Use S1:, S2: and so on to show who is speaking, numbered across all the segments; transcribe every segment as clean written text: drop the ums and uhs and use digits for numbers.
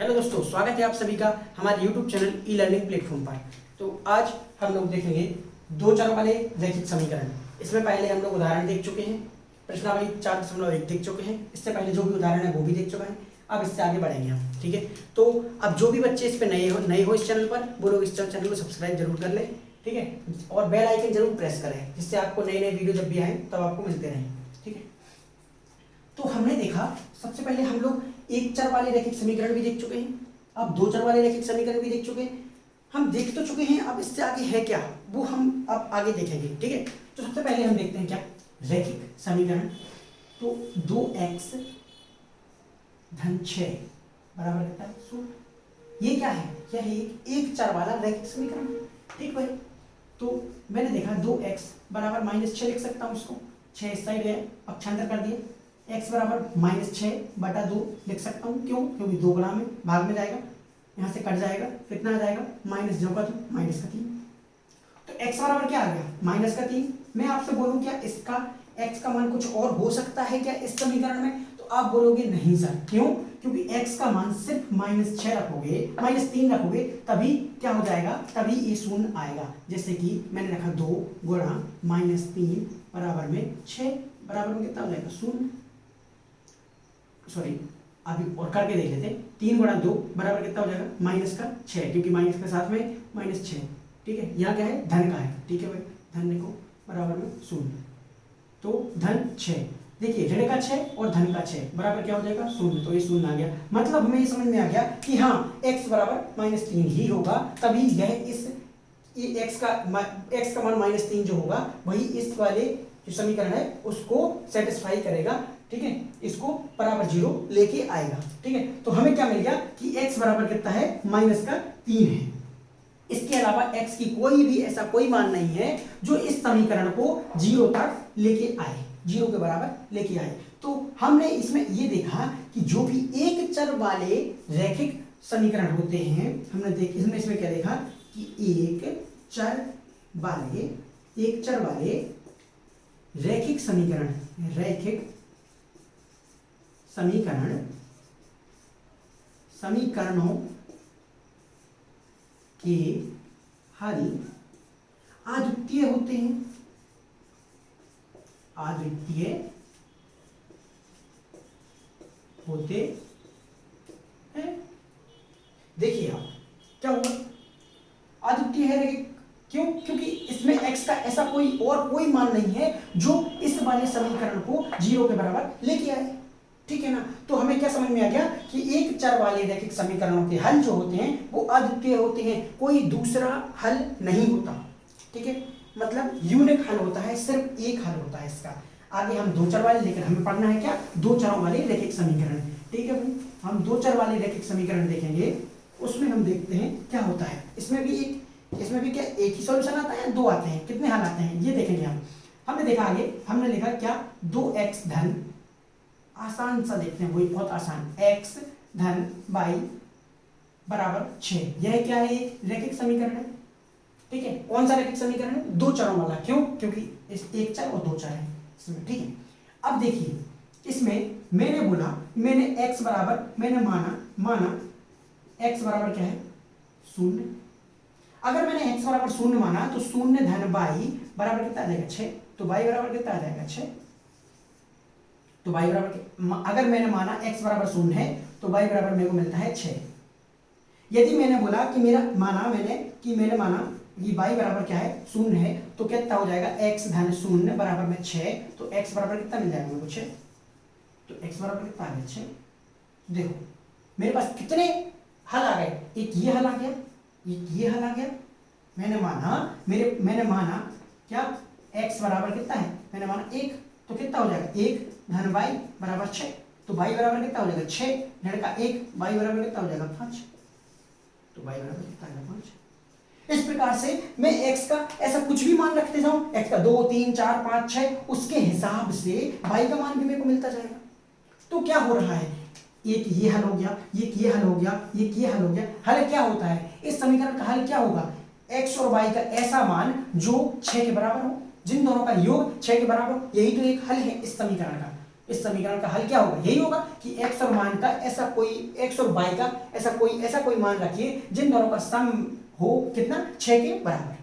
S1: Hello दोस्तों, स्वागत है आप सभी का हमारे YouTube channel e learning platform पर। तो आज हम लोग देखेंगे दो चरों वाले रैखिक समीकरण। इसमें पहले हम लोग उदाहरण देख चुके हैं, प्रश्नावली 4.1 देख चुके हैं। इससे पहले जो भी उदाहरण है वो भी देख चुके हैं। अब इससे आगे बढ़ेंगे हम, ठीक है। तो अब जो भी बच्चे इस पर नए हो इस चैनल पर, वो लोग इस चैनल को सब्सक्राइब जरूर कर लें, ठीक है। और बेल आइकन जरूर प्रेस करें, जिससे आपको नए वीडियो जब भी आए तब आपको मिलते रहें, ठीक है। तो हमने देखा, सबसे पहले हम लोग एक चर वाले रैखिक समीकरण भी देख चुके हैं, अब दो चर वाले रैखिक समीकरण भी देख चुके हैं। हम देख तो चुके हैं, अब इससे आगे है क्या वो हम अब आगे देखेंगे, ठीक है। तो सबसे पहले हम देखते हैं क्या रैखिक समीकरण। तो 2x धन 6 बराबर कितना है 0। ये क्या है, यह है एक चर वाला रैखिक समीकरण, ठीक भाई। तो मैंने देखा 2x बराबर -6 लिख सकता हूँ उसको, 6 इस साइड है, पक्षांतर कर दिए। x बराबर -6/2 लिख सकता हूँ, क्यों? क्योंकि 2 गुणा में भाग में जाएगा, यहाँ से कट जाएगा, कितना आ जाएगा माइनस जो का 2 -3। तो x बराबर क्या आ गया -3। मैं आपसे बोलूँ क्या इसका x का मान कुछ और हो सकता है क्या इस समीकरण में? तो आप बोलोगे नहीं सर, क्यों? क्योंकि x का मान सिर्फ -6 रखोगे, -3 रखोगे, तभी क्या हो जाएगा, तभी ये शून्य आएगा। जैसे कि मैंने रखा 2 गुणा -3 बराबर में 6, बराबर में कितना हो जाएगा 0। सॉरी, अभी और करके देख लेते हैं। 3 गुणा 2 बराबर कितना हो जाएगा -6, क्योंकि माइनस के साथ में -6, ठीक है। यहाँ क्या है, धन का है, ठीक है भाई, धन को बराबर में 0। तो धन 6, देखिए ऋण का 6 और धन का 6 बराबर क्या हो जाएगा 0। तो ये 0 आ गया, मतलब हमें ये समझ में आ गया कि हाँ x बराबर -3 ही होगा, तभी यह इस x का मान -3 जो होगा वही इस वाले जो समीकरण है उसको सेटिस्फाई करेगा, ठीक है। इसको बराबर 0 लेके आएगा, ठीक है। तो हमें क्या मिल गया कि x बराबर कितना है -3 है। इसके अलावा x की कोई भी ऐसा कोई मान नहीं है जो इस समीकरण को 0 तक लेके आए, 0 के बराबर लेके आए। तो हमने इसमें ये देखा कि जो भी एक चर वाले रैखिक समीकरण होते हैं, हमने इसमें क्या देखा कि एक चर वाले रैखिक समीकरणों के हल अद्वितीय होते हैं। देखिए आप क्या होगा, अद्वितीय है, क्यों? क्योंकि इसमें x का ऐसा कोई मान नहीं है जो इस वाले समीकरण को 0 के बराबर लेके आए, ठीक है ना। तो हमें क्या समझ में आ गया कि एक चर वाले रैखिक समीकरणों के हल जो होते हैं वो अद्वितीय होते हैं, कोई दूसरा हल नहीं होता, ठीक है। मतलब यूनिक हल होता है, सिर्फ एक हल होता है इसका। आगे हम दो चर वाले, लेकिन हमें पढ़ना है क्या, दो चरों वाले रैखिक समीकरण, ठीक है भाई। हम दो चर वाले रैखिक समीकरण देखेंगे, उसमें हम देखते हैं क्या होता है। इसमें भी क्या एक ही सॉल्यूशन आता है, दो आते हैं, कितने हल आते हैं ये देखेंगे हम। हमने देखा आगे, हमने लिखा क्या 2x धन, आसान सा देखते हैं, वही बहुत आसान, x धन y बराबर 6। यह क्या है, रैखिक समीकरण है, ठीक है। कौन सा रैखिक समीकरण है, दो चरों वाला, क्यों? क्योंकि इस एक चर और दो चर है इसमें, ठीक है। अब देखिए इसमें मैंने x बराबर, मैंने माना x बराबर क्या है 0। अगर मैंने x बराबर 0 माना तो 0 धन y बराबर कितना आ जाएगा 6। तो y बराबर कितना आ जाएगा 6। तो y बराबर, अगर मैंने माना x बराबर 0 है तो y बराबर मेरे को मिलता है 6। यदि मैंने बोला कि मैंने माना कि y बराबर क्या है 0 है, तो कितना हो जाएगा x धन 0 बराबर में 6। तो x बराबर कितना मिल जाएगा मेरे को 6। तो x बराबर कितना आ गया 6। देखो मेरे पास कितने हल आ गए, एक ये हल आ गया, एक ये हल आ गया। मैंने माना क्या x बराबर कितना है, मैंने माना 1, तो कितना हो जाएगा 1 धन y बराबर 6। तो y बराबर कितना हो जाएगा 6 ऋण का 1, y बराबर कितना हो जाएगा 5। तो y बराबर कितना आएगा 5। इस प्रकार से मैं x का ऐसा कुछ भी मान रखते जाऊं, x का 2 3 4 5 6, उसके हिसाब से y का मान भी मेरे को मिलता जाएगा। तो क्या हो रहा है, एक ये हल हो गया, एक ये हल हो गया, एक ये हल हो गया। हल क्या होता है, इस समीकरण का हल क्या होगा, x और y का ऐसा मान जो 6 के बराबर हो, जिन दोनों का योग 6 के बराबर हो, यही तो एक हल है इस समीकरण का। इस समीकरण का हल क्या होगा, यही होगा कि x और मान का ऐसा कोई x और y का ऐसा कोई मान रखिए जिन दोनों का सम हो कितना 6 के बराबर।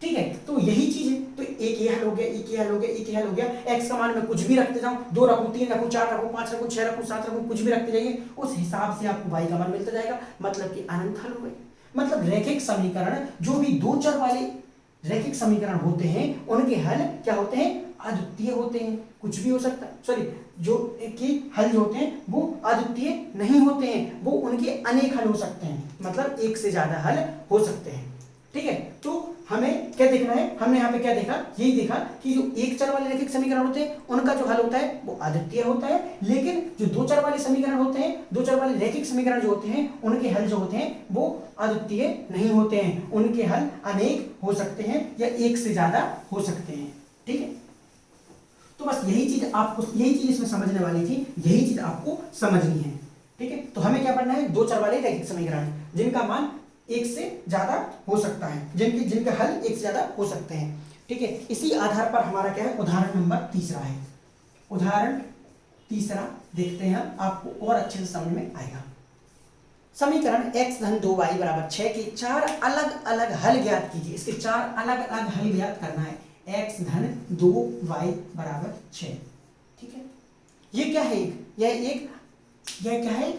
S1: ठीक है, तो यही चीज है। तो एक ये हल हो गया, एक ये हल हो गया, एक ये हल हो गया। x का मान मैं कुछ भी रखते जाऊं, 2 रखूं, 3 रखूं, 4 रखूं, 5 रखूं, 6 रखूं, 7 रखूं, कुछ भी रखते जाइए, उस हिसाब से आपको y का मान मिलता जाएगा। मतलब कि अनंत हल हो गए। मतलब रैखिक समीकरण, जो भी दो चर वाले रैखिक समीकरण होते हैं उनके हल क्या होते हैं, अद्वितीय होते हैं। कुछ भी हो सकता है, सॉरी, जो कि हल जो होते हैं वो अद्वितीय नहीं होते हैं, वो उनके अनेक हल हो सकते हैं, मतलब एक से ज्यादा हल हो सकते हैं। ठीक है, तो हमें क्या देखना है, हमने यहाँ पे क्या देखा, यही देखा कि जो एक चर वाले रैखिक समीकरण होते हैं उनका जो हल होता है वो अद्वितीय होता है, लेकिन जो दो चर वाले समीकरण होते हैं, दो चर वाले रैखिक समीकरण जो होते हैं उनके हल जो होते हैं वो अद्वितीय नहीं होते हैं, उनके हल अनेक हो सकते हैं या एक से ज्यादा हो सकते हैं। ठीक है, तो बस यही चीज आपको, यही चीज इसमें समझने वाली थी, यही चीज आपको समझनी है। ठीक है, तो हमें क्या पढ़ना है, दो चर वाले रैखिक समीकरण जिनका मान एक से ज्यादा हो सकता है, जिनके हल एक से ज्यादा हो सकते हैं। ठीक है, इसी आधार पर हमारा क्या है, उदाहरण नंबर तीसरा है। उदाहरण तीसरा देखते हैं, आपको और अच्छे से समझ में आएगा। समीकरण x धन 2y बराबर 6 के चार अलग अलग हल ज्ञात कीजिए। इसके चार अलग अलग हल ज्ञात करना है। x धन 2y बराबर 6। ठीक है, ये क्या है, यह क्या है,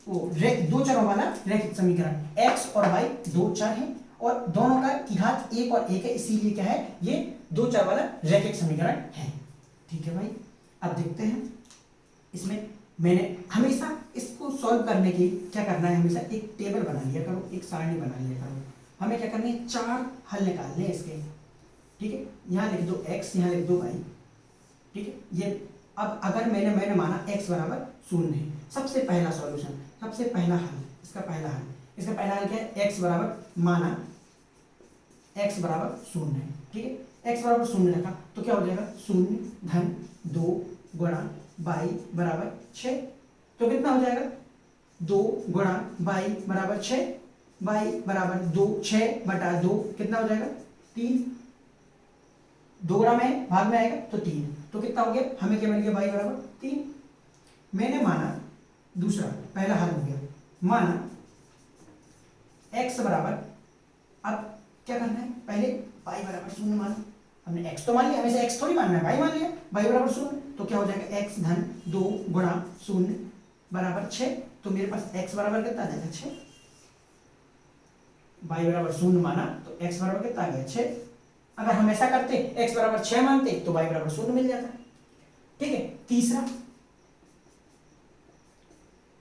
S1: वो दो चरों वाला रैखिक समीकरण। x और y दो चर हैं और दोनों का की घात 1 और 1 है, इसीलिए क्या है, ये दो चर वाला रैखिक समीकरण है। ठीक है भाई, अब देखते हैं इसमें। मैंने हमेशा इसको सॉल्व करने की क्या करना है, हमेशा एक टेबल बना लिया करो, एक सारणी बना लिया करो। हमें क्या करना है, चार हल निकालने हैं इसके। ठीक है, यहाँ लिख दो x, यहाँ लिख दो y। ठीक है, ये अब अगर मैंने माना x बराबर 0 है, सबसे पहला सॉल्यूशन, सबसे पहला हल, इसका पहला हल क्या है, x बराबर माना x बराबर 0 है। ठीक है, x बराबर 0 रखा तो क्या हो जाएगा, 0 धन 2 गुणा y बराबर 6। तो कितना हो जाएगा, 2 गुणा y बराबर 6, y बराबर 2, 6 बटा 2 कितना हो जाएगा, 3। 2 गुणा में भाग में आएगा तो 3, तो कितना हो गया, हमें क्या मिल गया, y बराबर 3। मैंने माना, दूसरा पहला हल हो गया, माना x बराबर, अब क्या करना है, पहले y बराबर 0 माना। हमने x तो मान लिया, हमें x थोड़ी मानना है, y मान लिया, y बराबर 0, तो क्या हो जाएगा, x धन 2 गुणा 0 बराबर 6। तो मेरे पास x बराबर कितना आ जाएगा, 6। y बराबर 0 माना तो x बराबर कितना आ गया, 6। अगर हम ऐसा करते, x बराबर 6 मानते तो y बराबर 0 मिल जाता। ठीक है, तीसरा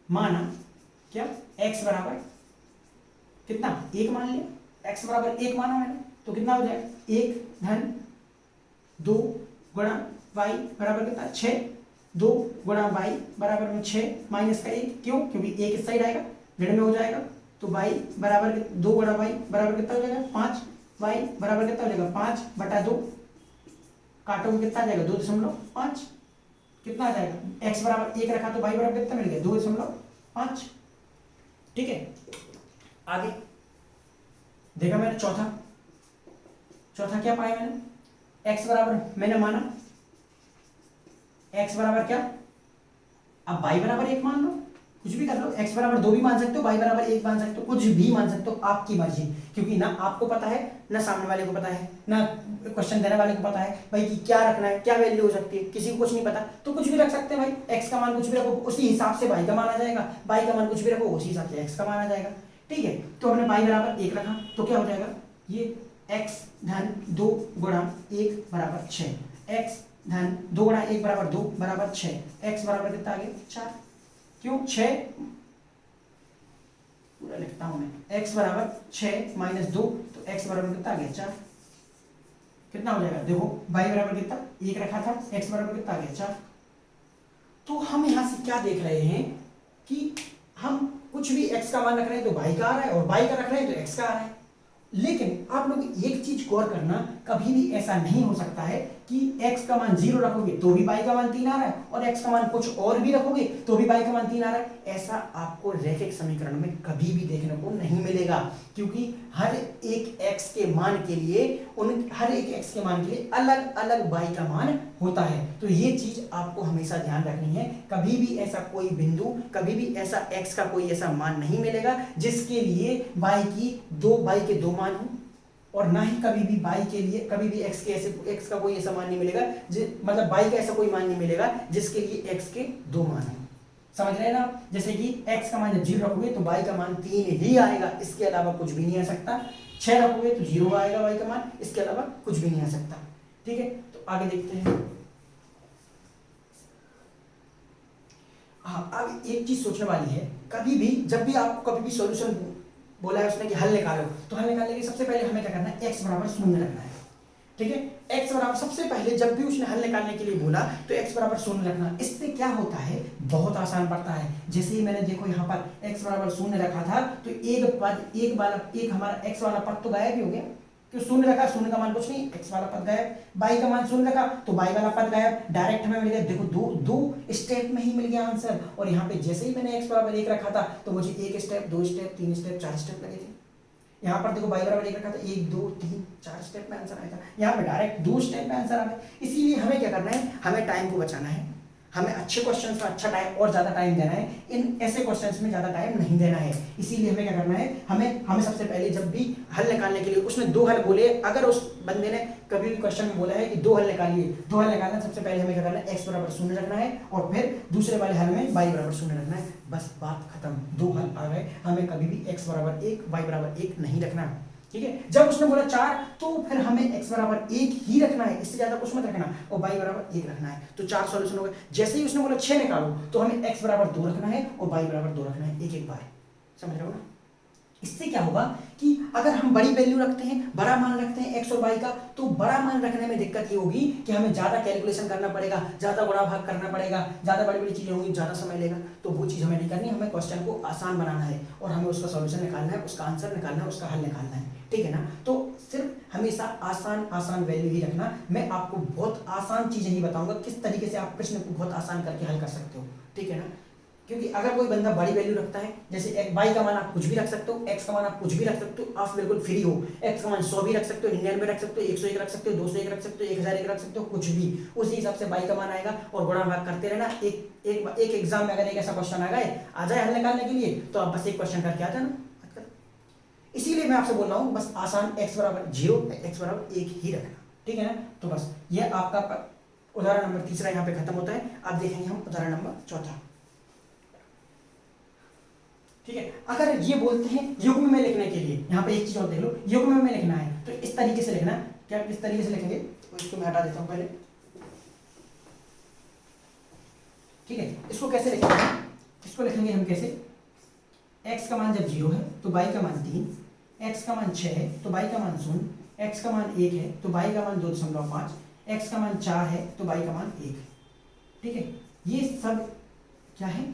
S1: माना क्या, x बराबर कितना, 1 मान लिया, x बराबर 1 माना मैंने, तो कितना हो जाएगा, 1 धन 2 गुणा y बराबर कितना, 6। 2 गुणा y बराबर में 6 माइनस का 1, क्यों, क्योंकि 1 इस साइड आएगा, ऋण में हो जाएगा, तो y बराबर 2 गुणा y बराबर कितना हो जाएगा, 5। y बराबर कितना हो जाएगा, 5 बटा 2, काटोगे कितना आ जाएगा, 2.5। कितना आ जाएगा, x बराबर 1 रखा तो y बराबर कितना मिल गया, 2.5। ठीक है, आगे देखा मैंने, चौथा क्या पाया मैंने, x बराबर मैंने माना, x बराबर क्या, अब y बराबर 1 मान लो, कुछ भी कर लो, x बराबर 2 भी मान सकते हो, y बराबर 1 मान सकते हो, कुछ भी मान सकते हो, आपकी मर्जी। क्योंकि ना आपको पता है, ना सामने वाले को पता है, ना क्वेश्चन देने वाले को पता है भाई कि क्या रखना है, क्या वैल्यू हो सकती है, किसी को कुछ नहीं पता, तो कुछ भी रख सकते हैं भाई। x का मान कुछ भी रखो, उसी हिसाब से y का मान आ जाएगा, y का मान कुछ भी रखो, उसी हिसाब से x का मान आ जाएगा। ठीक है, तो हमने y बराबर 1 रखा तो क्या हो जाएगा, ये x धन 2 गुणा 1 बराबर 6, x धन 2 गुणा 1 बराबर 2 बराबर 6, x बराबर कितना आ गया, 4। क्यों, 6 पूरा लिखता हूं मैं, x बराबर 6 माइनस 2, तो x बराबर कितना आ गया, 4। कितना हो जाएगा, देखो y बराबर कितना, 1 रखा था, x बराबर कितना आ गया, 4। तो हम यहां से क्या देख रहे हैं कि हम कुछ भी x का मान रख रहे हैं तो y का आ रहा है, और y का रख रहे हैं तो x का आ रहा है। लेकिन आप लोग एक चीज गौर करना, कभी भी ऐसा नहीं हो सकता है कि x का मान 0 रखोगे तो भी y का मान 3 आ रहा है, और x का मान कुछ और भी रखोगे तो भी y का मान 3 आ रहा है। ऐसा आपको रैखिक समीकरण में कभी भी देखने को नहीं मिलेगा, क्योंकि हर एक x के मान के लिए अलग अलग y का मान होता है। तो ये चीज आपको हमेशा ध्यान रखनी है, कभी भी ऐसा कोई बिंदु, कभी भी ऐसा x का कोई ऐसा मान नहीं मिलेगा जिसके लिए y के दो मान हो, और ना ही कभी भी y के लिए कभी भी x का कोई ऐसा मान नहीं मिलेगा, मतलब y का ऐसा कोई मान नहीं मिलेगा जिसके लिए x के दो मान हो। समझ रहे हैं ना? जैसे कि x का मान जब 0 रखोगे तो y का मान 3 ही आएगा, इसके अलावा कुछ भी नहीं आ सकता। 6 रखोगे तो 0 आएगा y का मान, इसके अलावा कुछ भी नहीं आ सकता। ठीक है, तो आगे देखते हैं। हाँ, अब एक चीज सोचने वाली है, कभी भी जब भी आपको कभी भी सॉल्यूशन बोला है उसने कि हल निकालो, तो हल निकालने के सबसे पहले हमें क्या करना है, x बराबर 0 रखना है। ठीक है, x बराबर सबसे पहले जब भी उसने हल निकालने के लिए बोला तो x बराबर 0 रखना। इससे क्या होता है, बहुत आसान पड़ता है। जैसे ही मैंने देखो यहाँ पर x बराबर 0 रखा था तो एक हमारा x वाला पद तो गायब ही हो गया, क्यों 0 रखा, 0 का मान कुछ नहीं, x वाला पद गायब, y का मान 0 रखा तो y वाला पद गायब, डायरेक्ट हमें मिल गया। देखो दो स्टेप में ही मिल गया आंसर। और यहाँ पे जैसे ही मैंने x बराबर 1 रखा था तो मुझे 1 स्टेप, 2 स्टेप, 3 स्टेप, 4 स्टेप लगे थे। यहाँ पर देखो y बराबर 1 रखा था, 1 2 3 4 स्टेप में आंसर आया था, यहाँ पे डायरेक्ट 2 स्टेप में आंसर आ गया। इसीलिए हमें क्या करना है, हमें टाइम को बचाना है, हमें अच्छे क्वेश्चंस में अच्छा टाइम और ज्यादा टाइम देना है, इन ऐसे क्वेश्चंस में ज्यादा टाइम नहीं देना है। इसीलिए हमें क्या करना है, हमें सबसे पहले जब भी हल निकालने के लिए उसने 2 हल बोले, अगर उस बंदे ने कभी भी क्वेश्चन में बोला है कि 2 हल निकालिए, 2 हल निकालना, सबसे पहले हमें क्या करना है, x बराबर 0 रखना है और फिर दूसरे वाले हल में y बराबर 0 रखना है। बस बात खत्म, 2 हल आ गए। हमें कभी भी x बराबर 1 y बराबर 1 नहीं रखना। ठीक है, जब उसने बोला 4 तो फिर हमें x बराबर 1 ही रखना है, इससे ज्यादा कुछ मत रखना, और y बराबर 1 रखना है। तो 4 सॉल्यूशन हो गए। जैसे ही उसने बोला 6 निकालो तो हमें x बराबर 2 रखना है और y बराबर 2 रखना है, एक बार। समझ रहे हो ना? इससे क्या होगा कि अगर हम बड़ी वैल्यू रखते हैं, बड़ा मान रखते हैं x और y का, तो बड़ा मान रखने में दिक्कत ये होगी कि हमें ज्यादा कैलकुलेशन करना पड़ेगा, ज्यादा गुणा भाग करना पड़ेगा, ज्यादा बड़ी बड़ी चीजें होंगी, ज्यादा समय लेगा। तो वो चीज हमें नहीं करनी, हमें क्वेश्चन को आसान बनाना है और हमें उसका सॉल्यूशन निकालना है, उसका आंसर निकालना है, उसका हल निकालना है। ठीक है ना? तो सिर्फ हमेशा आसान वैल्यू ही रखना। मैं आपको बहुत आसान चीजें ही बताऊंगा, किस तरीके से आप प्रश्न को बहुत आसान करके हल कर सकते हो। ठीक है ना? क्योंकि अगर कोई बंदा बड़ी वैल्यू रखता है, जैसे y का मान आप कुछ भी रख सकते हो, x का मान आप कुछ भी रख सकते हो, आप बिल्कुल फ्री हो। x का मान 100 भी रख सकते हो, 99 रख सकते हो, 101 रख सकते हो, 201 रख सकते हो, 1001 रख सकते हो, कुछ भी। उसी हिसाब से y का मान आएगा और गुणा भाग करते रहना। एक एग्जाम में अगर एक ऐसा क्वेश्चन आ जाए हल निकालने के लिए, तो आप बस एक क्वेश्चन करके आ जाना। इसीलिए मैं आपसे बोल रहा हूँ, बस आसान x बराबर 0, x बराबर 1 ही रखना। ठीक है ना? तो बस ये आपका उदाहरण नंबर 3 यहाँ पे खत्म होता है। अब देखेंगे हम उदाहरण नंबर 4। ठीक है, अगर ये बोलते हैं युग्म में लिखने के लिए, यहाँ पे एक चीज और देख लो, युग्म में लिखना है तो इस तरीके से लिखना। क्या इस तरीके से लिखेंगे? तो इसको मैं हटा देता हूं पहले। ठीक है, इसको कैसे लिखेंगे? इसको लिखेंगे हम कैसे, x का मान जब 0 है तो y का मान 3, x का मान 6 है तो y का मान 0, x का मान 1 है तो y का मान 2.5, x का मान 4 है तो y का मान 1। ठीक है, ये सब क्या है?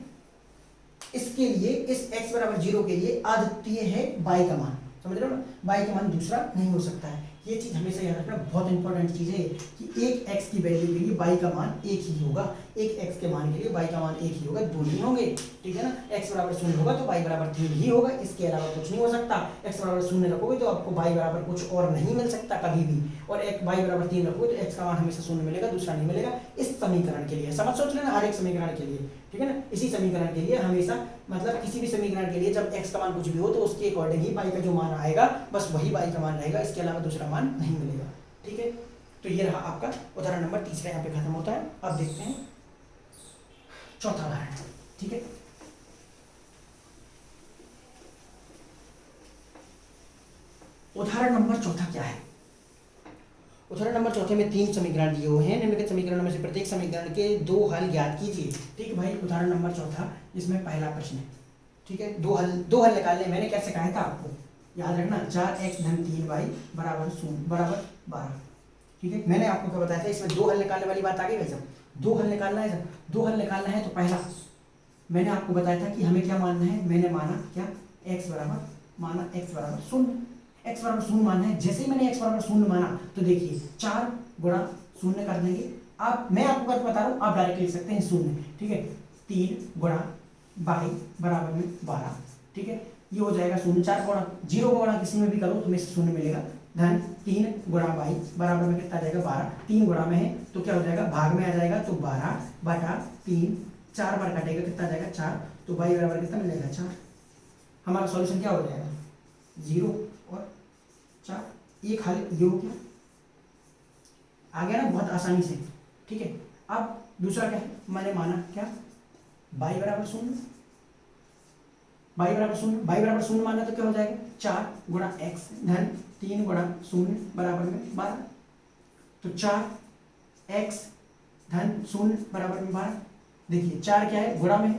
S1: इसके लिए इस x बराबर 0 के लिए अद्वितीय है y का मान। समझ रहे हो ना? y का मान दूसरा नहीं हो सकता है। ये चीज हमेशा याद रखना, बहुत इंपॉर्टेंट चीज है कि एक x की वैल्यू के लिए y का मान 1 ही होगा, एक x के मान के लिए y का मान 1 ही होगा, दो नहीं होंगे। ठीक है ना? x बराबर 0 होगा तो y बराबर 3 ही होगा, इसके अलावा कुछ नहीं हो सकता। x बराबर 0 रखोगे तो आपको y बराबर कुछ और नहीं मिल सकता कभी भी, और y बराबर 3 रखोगे तो x का मान हमेशा 0 मिलेगा, दूसरा नहीं मिलेगा। इस समीकरण के लिए समझ सोच लेना, हर एक समीकरण के लिए। ठीक है ना? इसी समीकरण के लिए हमेशा, मतलब किसी भी समीकरण के लिए जब x का मान कुछ भी हो तो उसके अकॉर्डिंग ही y का जो मान आएगा बस वही y का मान रहेगा, इसके अलावा दूसरा मान नहीं मिलेगा। ठीक है, तो ये रहा आपका उदाहरण नंबर 3 यहाँ पे खत्म होता है। अब देखते हैं चौथा उदाहरण। ठीक है, उदाहरण नंबर 4 क्या है? उदाहरण नंबर 4 में 3 समीकरण दिए हुए हैं। निम्नलिखित समीकरणों में से प्रत्येक समीकरण के 2 हल ज्ञात कीजिए। ठीक है भाई, उदाहरण नंबर 4 इसमें पहला प्रश्न है। ठीक है, दो हल निकालने। मैंने कैसे कहा था आपको, याद रखना, 4x धन 3y बराबर 12। ठीक है, मैंने आपको क्या बताया था, इसमें 2 हल निकालने वाली बात आ गई भाई साहब। 2 हल निकालना है, जब 2 हल निकालना है तो पहला मैंने आपको बताया था कि हमें क्या मानना है, मैंने माना क्या, x बराबर 0। x बराबर 0 मानना है। जैसे ही मैंने x बराबर 0 माना तो देखिए 4 गुणा 0 कर देंगे। आप, मैं आपको करके बता रहा हूँ, आप डायरेक्ट लिख सकते हैं 0। ठीक है, 3 गुणा बाई बराबर में 12, ठीक है। ये हो जाएगा शून्य, 4 गुणा 0 को गुणा किसी में भी करो तो हमें शून्य मिलेगा, धन 3 गुणा बाई बराबर में कितना आ जाएगा 12, 3 गुणा में है तो क्या हो जाएगा भाग में आ जाएगा तो 12 बटा 3, 4 बार कटेगा कितना आ जाएगा 4, तो बाई बराबर कितना मिलेगा 4। हमारा सॉल्यूशन क्या हो जाएगा 0 और 4, ये खाली ये हो गया, आ गया ना बहुत आसानी से, ठीक है। अब दूसरा क्या है, मैंने माना क्या बाई बराबर शून्य, बाई बराबर शून्य, बाई बराबर शून्य माना तो क्या हो जाएगा 4 गुणा एक्स धन 3 गुणा शून्य बराबर में 12, तो 4 एक्स धन शून्य बराबर में 12। देखिए 4 क्या है गुणा में है,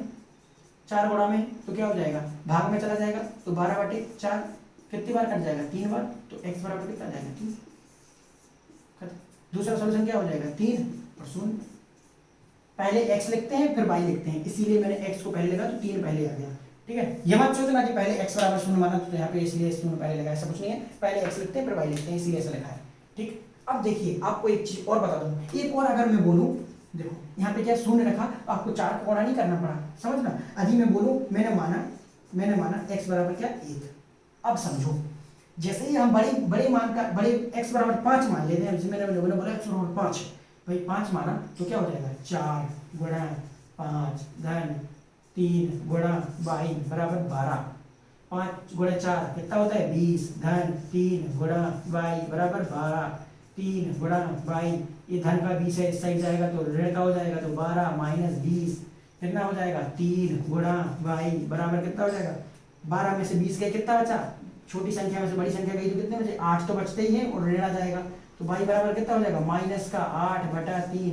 S1: 4 गुणा में है तो क्या हो जाएगा भाग में चला जाएगा तो 12 बटे 4 कितनी बार कट जाएगा 3 बार, तो x बराबर कितना जाएगा 3। दूसरा सॉल्यूशन क्या हो जाएगा 3 और 0, पहले x लिखते हैं फिर y लिखते हैं, इसीलिए मैंने x को पहले लिखा तो 3 पहले आ गया, ठीक है। ये मत सोचना कि पहले x बराबर 0 माना तो यहाँ पे इसलिए 0 पहले लगा, ऐसा कुछ नहीं है, पहले x लिखते हैं फिर y लिखते हैं इसीलिए ऐसा लिखा है, ठीक। अब देखिए आपको एक चीज और बता दूं, एक और अगर मैं बोलूं, देखो यहाँ पे क्या शून्य रखा, आपको 4 को गुणा नहीं करना पड़ा, समझना। अभी मैं बोलूं मैंने माना x बराबर क्या 1, अब समझो जैसे ही हम बड़े मान का बड़े x बराबर 5 मान लेते हैं, मैंने बोला x बराबर 5 भाई 5 माना तो क्या हो जाएगा 4 गुणा 5 धन 3 गुणा बाई बराबर 12, 5 गुणा 4 कितना होता है 20 धन 3 गुणा बाई बराबर 12, 3 गुणा बाई, ये धन का 20 है, सही जाएगा तो ऋण का हो जाएगा तो 12 माइनस 20 कितना हो जाएगा 3 गुणा बाई बराबर कितना हो जाएगा 12 में से 20 गए कितना बचा, छोटी संख्या में से बड़ी संख्या गई तो कितने बचे 8 तो बचते ही हैं और ऋण आ जाएगा, तो बाई बराबर कितना हो जाएगा माइनस का 8 बटा 3।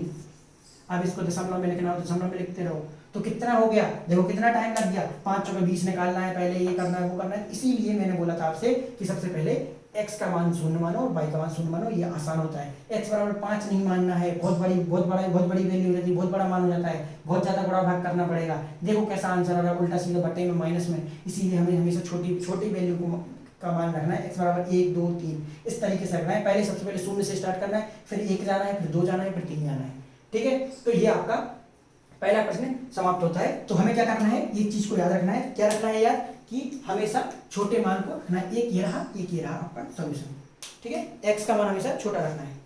S1: अब इसको दशमलव में लिखना हो तो दशमलव में लिखते रहो, तो कितना हो गया, देखो कितना टाइम लग गया, 5 में 20 निकालना है, पहले ये करना है वो करना है, इसीलिए मैंने बोला था आपसे कि सबसे पहले x का मान शून्य मानो और y का मान शून्य मानो, ये आसान होता है। x बराबर 5 नहीं मानना है, बहुत बड़ी वैल्यू हो जाती है, बहुत बड़ा मान हो जाता है, बहुत ज्यादा गुणा भाग करना पड़ेगा। देखो कैसा आंसर आ रहा है, उल्टा सीधा बट्टे में माइनस में, इसीलिए हमें हमेशा छोटी वैल्यू का मान रखना है, x बराबर 1 2 3 इस तरीके से रखना है। पहले सबसे पहले शून्य से स्टार्ट करना है, फिर 1 जाना है, फिर 2 जाना है, फिर 3 जाना है, ठीक है। तो ये आपका पहला प्रश्न समाप्त होता है। तो हमें क्या करना है, ये चीज को याद रखना है, क्या रखना है यार कि हमेशा छोटे मान को रखना है, एक ये रहा आपका सॉल्यूशन, ठीक है। x का मान हमेशा छोटा रखना है।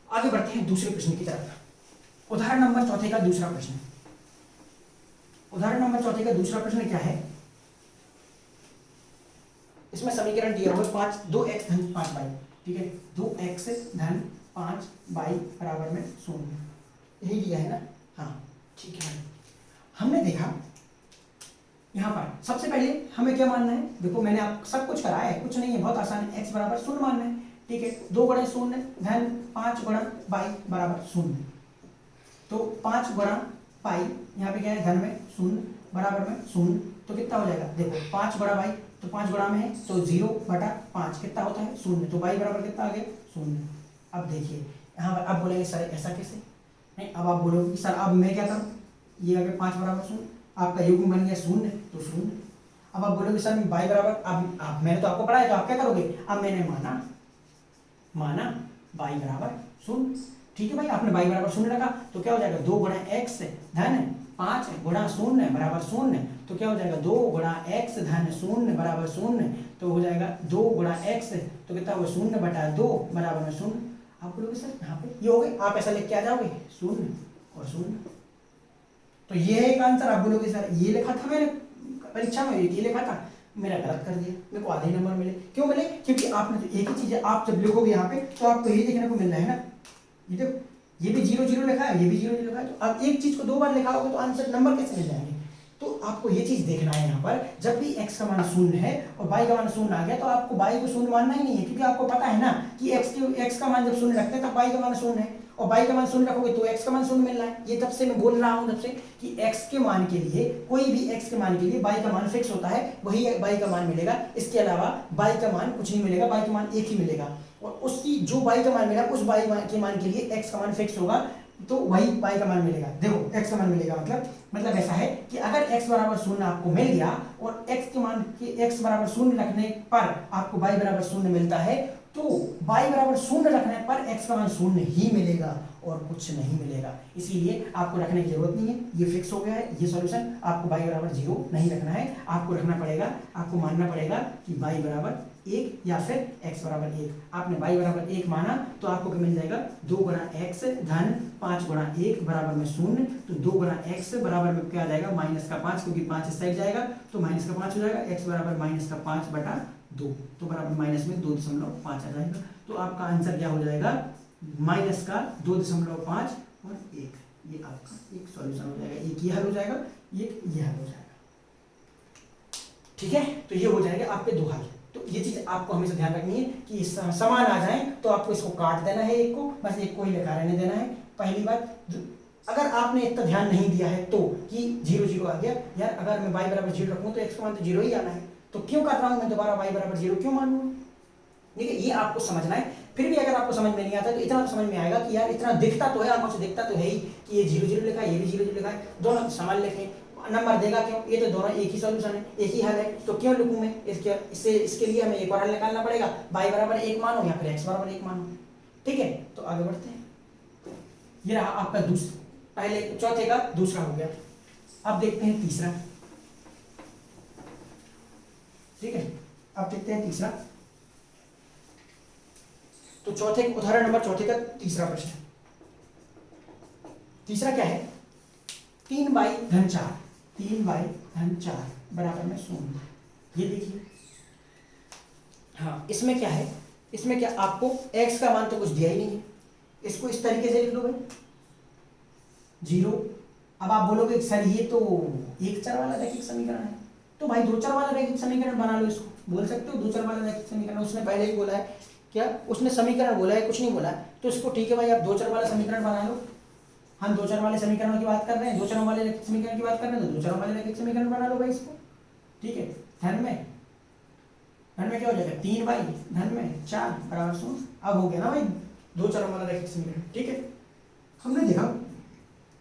S1: आगे बढ़ते हैं दूसरे प्रश्न की तरफ। उदाहरण नंबर 4 का दूसरा प्रश्न, उदाहरण नंबर 4 का दूसरा प्रश्न क्या है, इसमें समीकरण दिया हुआ 2x धन 5 बाई, ठीक है, 2x धन 5 बाई बराबर में 0, यही दिया है ना, हाँ ठीक है। हमने देखा यहाँ पर सबसे पहले हमें क्या मानना है, देखो मैंने आप सब कुछ कराया है, कुछ नहीं है, बहुत आसान है, x बराबर 0 मानना है, ठीक है। 2 गुणा 0 धन 5 गुणा बाई बराबर 0, तो 5 गुणा पाई यहाँ पे क्या है धन में 0 बराबर में 0, तो कितना हो जाएगा, देखो 5 गुणा बाई तो 5 गुणा में है तो 0 बटा 5 कितना होता है 0, तो बाई बराबर कितना आ गया 0। अब देखिए यहाँ पर अब बोलेंगे सर ऐसा कैसे, नहीं अब आप बोलोगे सर अब मैं क्या करूँ, ये अगर 5 बराबर 0 आपका युग्म बन गया 0 तो 0। अब आप बोलोगे सर बाई बराबर, अब मैंने तो आपको पढ़ाया तो आप क्या करोगे, अब मैंने माना बाई बराबर 0, ठीक है भाई, आपने बाई बराबर 0 रखा तो क्या हो जाएगा 2 गुणा x धन 5 गुणा 0 बराबर 0, तो क्या हो जाएगा 2 गुणा x धन 0 बराबर 0, तो हो जाएगा 2 गुणा x तो कितना होगा 0 बटा 2 बराबर में 0। आप बोलोगे सर यहाँ पे ये हो गए, आप ऐसा लिख के आ जाओगे 0 और 0, तो ये है एक आंसर। आप बोलोगे सर ये लिखा था मैंने परीक्षा में, ये लिखा था, मेरा गलत कर दिया, मेरे को आधे नंबर मिले, क्यों मिले, क्योंकि आपने तो एक ही चीज है, आप जब लिखोगे यहाँ पे तो आपको यही देखने को मिल रहा है ना, ये देखो ये भी 0 0 लिखा है, ये भी 0 0 लिखा है, तो आप एक चीज को 2 बार लिखा होगा तो आंसर नंबर कैसे मिल जाएंगे। तो आपको ये चीज देखना है यहाँ पर, जब भी x का मान 0 है और y का मान 0 आ गया तो आपको y को 0 मानना ही नहीं है, क्योंकि आपको पता है ना कि x का मान जब 0 रखते हैं तब y का मान 0 है, और y का मान 0 रखोगे तो x का मान 0 मिल रहा है। ये तब से मैं बोल रहा हूँ तब से कि x के मान के लिए, कोई भी x के मान के लिए y का मान फिक्स होता है, वही y का मान मिलेगा, इसके अलावा y का मान कुछ नहीं मिलेगा, y का मान एक ही मिलेगा, और उसकी जो y का मान मिलेगा उस y के मान के लिए x का मान फिक्स होगा, तो वही y का मान मिलेगा। देखो x का मान मिलेगा मतलब ऐसा है कि अगर x बराबर 0 आपको मिल गया और x के मान के x बराबर 0 रखने पर आपको y बराबर 0 मिलता है, तो y बराबर शून्य रखने पर x का मान शून्य ही मिलेगा और कुछ नहीं मिलेगा, इसीलिए आपको रखने की जरूरत नहीं है, ये फिक्स हो गया है ये सॉल्यूशन। आपको y बराबर 0 नहीं रखना है, आपको रखना पड़ेगा, आपको मानना पड़ेगा कि y बराबर 1 या फिर x बराबर 1। आपने y बराबर 1 माना तो आपको क्या मिल जाएगा, 2 गुणा x धन 5 गुणा 1 बराबर में 0, तो 2 गुणा x बराबर में क्या आ जाएगा, माइनस का 5, क्योंकि 5 इस साइड जाएगा तो माइनस का 5 हो जाएगा, x बराबर माइनस का 5 बटा 2, तो बराबर माइनस में 2.5 आ जाएगा। तो आपका आंसर क्या हो जाएगा, माइनस का 2.5 और 1, ये आपका एक सॉल्यूशन हो जाएगा। एक ये हल हो जाएगा, एक ये हल हो जाएगा, ठीक है। तो ये हो जाएगा आपके दो हल। तो ये चीज आपको हमेशा ध्यान रखनी है कि समान आ जाए तो आपको इसको काट देना है, एक को बस एक को ही लिखा रहने देना है। पहली बात, अगर आपने इतना ध्यान नहीं दिया है तो कि 0 0 आ गया, यार अगर मैं y बराबर 0 रखूँ तो x का मान तो 0 ही आना है, तो क्यों कर रहा हूँ मैं दोबारा y बराबर 0 क्यों मानूँ, ठीक है। ये आपको समझना है। फिर भी अगर आपको समझ में नहीं आता तो इतना तो समझ में आएगा कि यार इतना दिखता तो है, आंखों से दिखता तो है ही कि ये 0 0 लिखा है, ये भी 0 0 लिखा है, दोनों समान लिखें, नंबर देगा क्यों, ये तो दोनों एक ही सॉल्यूशन है, एक ही हल है, तो क्यों लिखूं मैं इसके लिए हमें एक और हल निकालना पड़ेगा, y बराबर 1 मानो या फिर x बराबर 1 मानो, ठीक है। तो आगे बढ़ते हैं। ये रहा आपका दूसरा, पहले चौथे का दूसरा हो गया। अब देखते हैं तीसरा, ठीक है। अब देखते हैं तीसरा। तो चौथे उदाहरण नंबर चौथे का तीसरा प्रश्न, तीसरा क्या है, 3y धन 4, 3y धन 4 बराबर में 0। ये देखिए, हाँ इसमें क्या है, इसमें क्या आपको x का मान तो कुछ दिया ही नहीं है, इसको इस तरीके से लिख लो भाई 0। अब आप बोलोगे सर ये तो एक चर वाला रैखिक समीकरण है, तो भाई दो चर वाला रैखिक समीकरण बना लो, इसको बोल सकते हो दो चर वाला रैखिक समीकरण। उसने पहले ही बोला है, क्या उसने समीकरण बोला है, कुछ नहीं बोला है, तो इसको ठीक है भाई आप दो चर वाला समीकरण बना लो। हम दो चर वाले समीकरणों की बात कर रहे हैं, दो चरों वाले रैखिक समीकरण की बात कर रहे हैं, तो दो चरों वाले रैखिक समीकरण बना लो भाई इसको, ठीक है। धन में क्या हो जाएगा, 3y धन में 4 बराबर 0। अब हो गया ना भाई दो चरों वाला रैखिक समीकरण, ठीक है। हमने देखा,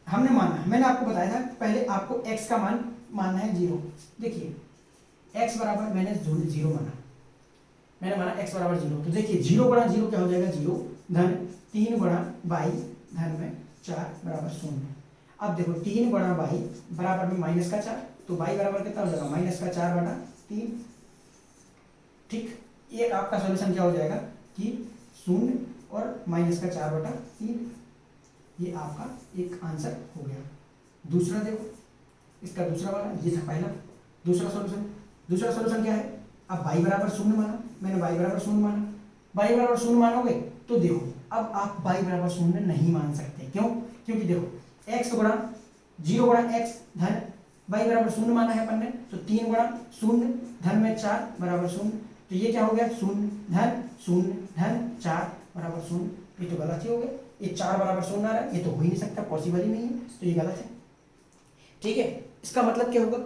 S1: हमने माना, मैंने आपको बताया था पहले आपको x का मान मानना है 0। देखिए x बराबर मैंने 0 माना, मैंने माना x बराबर 0, तो देखिए 0 गुणा 0 क्या हो जाएगा, 0 धन 3 गुणा y धन में 4 बराबर 0। अब देखो 3 गुणा y बराबर में माइनस का 4, तो y बराबर कितना हो जाएगा, माइनस का 4 बटा 3, ठीक। एक आपका सॉल्यूशन क्या हो जाएगा कि 0 और माइनस का 4 बटा 3, ये आपका एक आंसर हो गया। दूसरा देखो, इसका दूसरा वाला, ये था पहला दूसरा सॉल्यूशन। दूसरा सॉल्यूशन क्या है, अब y बराबर 0 माना, मैंने y बराबर 0 माना, y बराबर 0 मानोगे तो देखो अब आप y बराबर 0 नहीं मान सकते, क्यों, क्योंकि देखो x गुणा 0 गुणा x धन y बराबर 0 माना है अपन ने, तो 3 गुणा 0 धन में 4 बराबर 0, तो ये क्या हो गया 0 धन 4 बराबर 0, ये तो गलत ही हो गया, ये 4 बराबर 0 आ रहा है, ये तो हो ही नहीं सकता, पॉसिबल ही नहीं है, तो ये गलत है, ठीक है। इसका मतलब क्या होगा,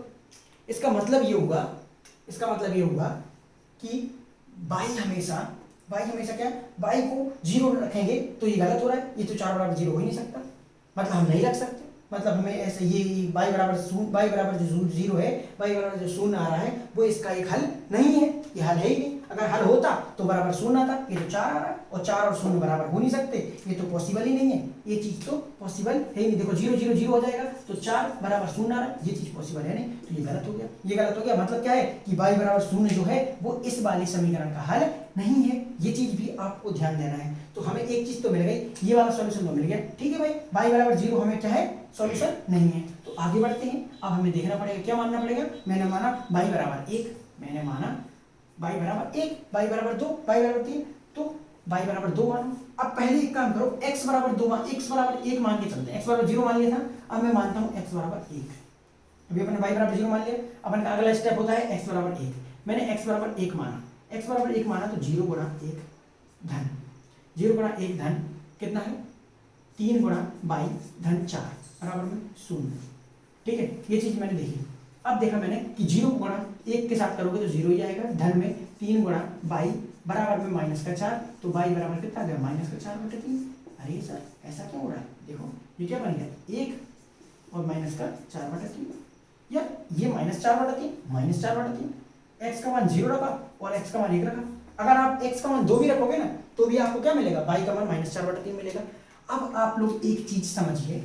S1: इसका मतलब ये होगा, इसका मतलब ये होगा कि y हमेशा क्या, y को 0 रखेंगे तो ये गलत हो रहा है, ये तो 4 बराबर 0 हो ही नहीं सकता, मतलब हम नहीं रख सकते, मतलब हमें ऐसे ये y बराबर जो 0 है, y बराबर जो 0 आ रहा है वो इसका एक हल नहीं है, ये हल है ही नहीं। अगर हल होता तो बराबर 0 आता, ये तो 4 आ रहा है और 4 और 0 बराबर हो नहीं सकते, ये तो पॉसिबल ही नहीं है, ये चीज तो पॉसिबल है ही नहीं। देखो 0 0 0 हो जाएगा तो 4 बराबर 0 आ रहा है, ये चीज पॉसिबल है नहीं, तो ये गलत हो गया, ये गलत हो गया। मतलब क्या है कि y बराबर 0 जो है वो इस वाले समीकरण का हल नहीं है, ये चीज भी आपको ध्यान देना है। तो हमें एक चीज तो मिल गई, ये वाला सॉल्यूशन तो मिल गया, ठीक है भाई, y बराबर 0 हमें क्या है, सॉल्यूशन नहीं है। तो आगे बढ़ते हैं, अब हमें देखना पड़ेगा, क्या मानना पड़ेगा, मैंने माना y बराबर 1, मैंने माना y बराबर 1, y बराबर 2, y बराबर 3, तो y बराबर 2 मानो। अब पहले एक काम करो, x बराबर 2 x बराबर 1 मान के चलते हैं, x बराबर 0 मान लिया था, अब मैं मानता हूँ x बराबर 1। अभी अपन y बराबर 0 मान लिया, अपन का अगला स्टेप होता है x बराबर 1। मैंने x बराबर 1 माना, x बराबर 1 माना तो 0 गुणा 1 धन 0 गुणा 1 धन कितना है, 3 गुणा y धन 4 बराबर में 0, ठीक है। ये चीज मैंने देखी। अब देखा मैंने कि 0 गुणा 1 के साथ करोगे तो 0 ही आएगा, धन में 3 गुणा y बराबर में माइनस का 4, तो y बराबर कितना आ गया, माइनस का 4 बटे 3। अरे सर ऐसा क्यों हो रहा है, देखो ये क्या बन गया, 1 और माइनस का 4 बटा 3, यार ये माइनस 4 बटा 3, माइनस 4 बटा 3, x का मान 0 रखा और x का मान 1 रखा, अगर आप x का मान 2 भी रखोगे ना तो भी आपको क्या मिलेगा, y का मान -4/3 मिलेगा। अब आप लोग एक चीज समझिए,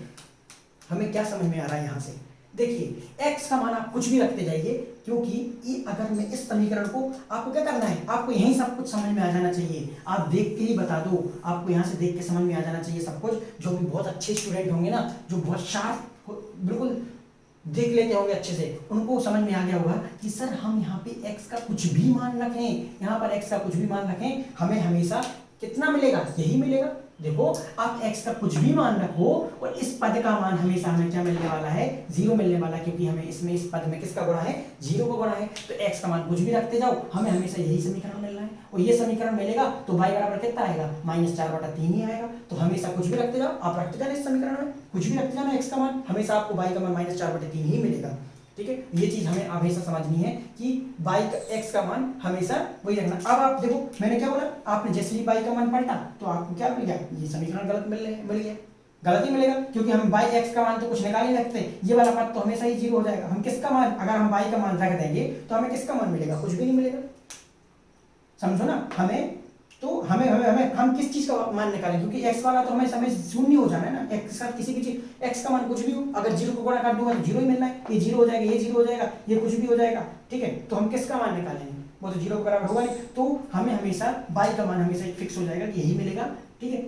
S1: हमें क्या समझ में आ रहा है यहाँ से, देखिए x का मान आप कुछ भी रखते जाइए, क्योंकि ये अगर मैं इस समीकरण को, आपको क्या करना है, आपको यही सब कुछ समझ में आ जाना चाहिए। आप देख के ही बता दो, आपको यहाँ से देख के समझ में आ जाना चाहिए सब कुछ। जो भी बहुत अच्छे स्टूडेंट होंगे ना, जो बहुत शार्प बिल्कुल देख लेते होंगे अच्छे से, उनको समझ में आ गया होगा कि सर हम यहाँ पे x का कुछ भी मान रखें, यहाँ पर x का कुछ भी मान रखें, हमें हमेशा कितना मिलेगा, यही मिलेगा। देखो आप x का कुछ भी मान रखो और इस पद का मान हमेशा हमें क्या मिलने वाला है, 0 मिलने वाला है, क्योंकि हमें इसमें इस पद में किसका गुणा है, 0 का गुणा है। तो x का मान कुछ भी रखते जाओ, हमें हमेशा यही समीकरण मिलना है, और ये समीकरण मिलेगा तो y बराबर कितना आएगा, -4/3 ही आएगा। तो हमेशा कुछ भी रखते जाओ, आप रखते जाना इस समीकरण में, कुछ भी रखते जाना x का मान, हमेशा आपको y का मान -4/3 ही मिलेगा। ठीक है, ये चीज हमें हमेशा समझनी है कि x का मान हमेशा वही रखना। अब आप देखो मैंने क्या बोला, आपने जैसे ही y का मान पलटा तो आपको क्या मिल गया, ये समीकरण गलत मिल गया, गलत ही मिलेगा, क्योंकि हम x का मान तो कुछ निकाल नहीं सकते, ये वाला पद तो हमेशा ही 0 हो जाएगा। हम किसका मान, अगर हम y का मान रख देंगे तो हमें किसका मान मिलेगा, कुछ भी नहीं मिलेगा। समझो ना, हम किस चीज का मान निकालें, क्योंकि x वाला तो हमें शून्य हो जाना है ना, x का किसी भी चीज x का मान कुछ भी हो, अगर 0 को गुणा कर दूंगा तो 0 ही मिलना है, ये 0 हो जाएगा, ये 0 हो जाएगा, ये कुछ भी हो जाएगा। ठीक है, तो हम किसका मान निकालेंगे, वो तो 0 के बराबर होगा नहीं, तो हमें हमेशा y का मान हमेशा फिक्स हो जाएगा कि यही मिलेगा। ठीक है,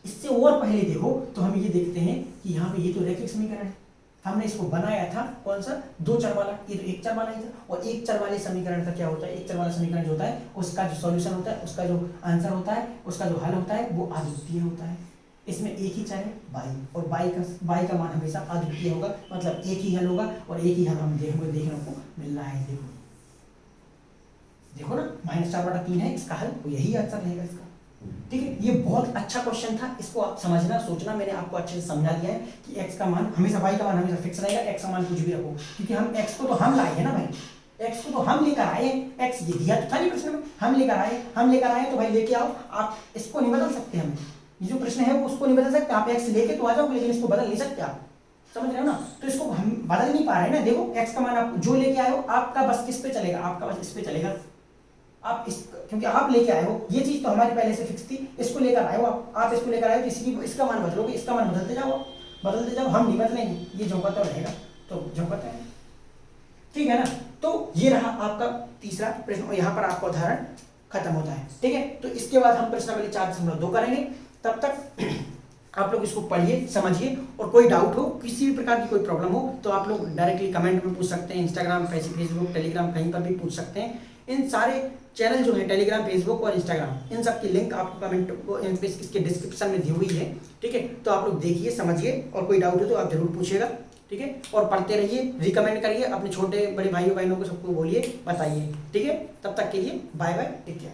S1: इससे और पहले देखो तो हम ये देखते हैं कि यहाँ पे ये तो रैखिक समीकरण है, हमने इसको बनाया था कौन सा, 2 चर वाला, ये तो 1 चर वाला ही था। और 1 चर वाले समीकरण का क्या होता है, 1 चर वाला समीकरण जो होता है उसका जो सॉल्यूशन होता है, उसका जो आंसर होता है, उसका जो हल होता है वो अद्वितीय होता है। इसमें एक ही चर है y, और y का मान हमेशा अद्वितीय होगा, मतलब एक ही हल होगा, और एक ही हल हम देखने को मिल रहा है। देखो ना, -4/3 है इसका हल, तो यही आंसर रहेगा इसका। ठीक है, ये बहुत अच्छा क्वेश्चन था, इसको आप समझना सोचना, मैंने आपको अच्छे से समझा दिया है कि x का मान हमेशा, y का मान हमेशा फिक्स रहेगा, x का मान कुछ भी रखो, क्योंकि हम x को तो हम लाए हैं ना भाई, x को तो हम लेकर आए, x ये दिया तो था नहीं प्रश्न में, हम लेकर आए तो भाई लेके आओ, आप इसको नहीं बदल सकते। हम ये जो प्रश्न है वो उसको नहीं बदल सकते, आप x लेके तो आ जाओ, लेकिन इसको बदल नहीं सकते आप, समझ रहे हो ना। तो इसको हम बदल नहीं पा रहे ना, देखो x का मान आप जो लेके आए हो, आपका बस किस पे चलेगा, आपका बस इस पे चलेगा। आप इस, क्योंकि आप लेके आए हो, ये चीज तो हमारी पहले से फिक्स थी, इसको लेकर आए हो आप इसको लेकर आए हो, किसी की इसका मान बदलोगे, इसका मान बदलते जाओ, हम नहीं बदलेंगे, ये जो पता रहेगा तो जो पता है। ठीक है ना, तो ये रहा आपका तीसरा प्रश्न, और यहाँ पर आपका उदाहरण खत्म होता है। ठीक है, तो इसके बाद हम प्रश्नावली 4.2 करेंगे, तब तक आप लोग इसको पढ़िए, समझिए, और कोई डाउट हो, किसी भी प्रकार की कोई प्रॉब्लम हो तो आप लोग डायरेक्टली कमेंट में पूछ सकते हैं, इंस्टाग्राम, फेसबुक, टेलीग्राम, कहीं पर भी पूछ सकते हैं। इन सारे चैनल जो है टेलीग्राम, फेसबुक और इंस्टाग्राम, इन सब की लिंक आपको कमेंट इसके डिस्क्रिप्शन में दी हुई है। ठीक है, तो आप लोग देखिए, समझिए, और कोई डाउट हो तो आप जरूर पूछिएगा। ठीक है, और पढ़ते रहिए, रिकमेंड करिए, अपने छोटे बड़े भाइयों बहनों को सबको बोलिए, बताइए। ठीक है, तब तक के लिए बाय बाय, टेक केयर।